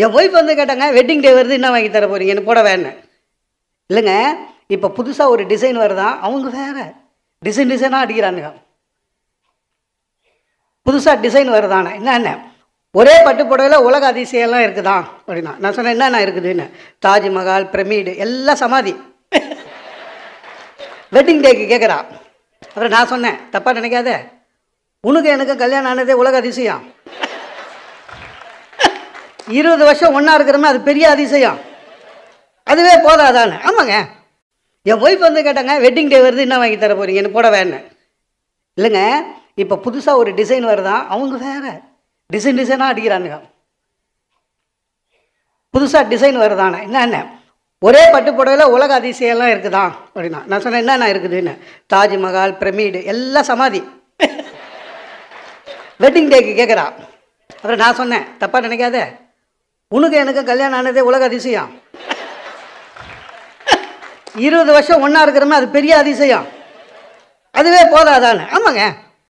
என் wife வந்து கேட்டாங்க, wedding day வருது, என்ன வாங்கி தர போகிறீங்க? எனக்கு புடவைன்னு. இல்லைங்க, இப்போ புதுசாக ஒரு டிசைன் வருதான், அவங்க வேறு டிசைனாக அடிக்கிறானுங்க. புதுசாக டிசைன் வருதானே என்ன ஒரே பட்டு புடவையில் உலக அதிசயம்லாம் இருக்குதான் அப்படின்னா. நான் சொன்னேன், என்னென்ன இருக்குதுன்னு. தாஜ்மஹால், பிரமிடு, எல்லாம் சமாதி. வெட்டிங் டேக்கு கேட்குறா. அப்புறம் நான் சொன்னேன், தப்பாக நினைக்காத, உனக்கு எனக்கு கல்யாணம் ஆனதே உலக அதிசயம். 20 வருஷம் ஒன்றா இருக்கிறோமே, அது பெரிய அதிசயம். அதுவே போதாதானே. ஆமாங்க, என் ஒய்ஃப் வந்து கேட்டாங்க, வெட்டிங் டே வருது, என்ன வாங்கி தர போகிறீங்க? எனக்கு புடவைன்னு. இல்லைங்க, இப்போ புதுசாக ஒரு டிசைன் வருதான், அவங்க வேறு டிசைனாக அடிக்கிறானுங்க. புதுசாக டிசைன் வருதானே என்ன ஒரே பட்டு புடவையில் உலக அதிசயம்லாம் இருக்குதான் அப்படின்னா. நான் சொன்னேன், என்னென்ன இருக்குதுன்னு. தாஜ்மஹால், பிரமிடு, எல்லாம் சமாதி. வெட்டிங் டேக்கு கேட்குறா. அப்புறம் நான் சொன்னேன், தப்பாக நினைக்காத, உனக்கு எனக்கு கல்யாணம் ஆனதே உலக அதிசயம். 20 வருஷம் ஒன்றா இருக்கிறோமே, அது பெரிய அதிசயம். அதுவே போதாதானே. ஆமாங்க.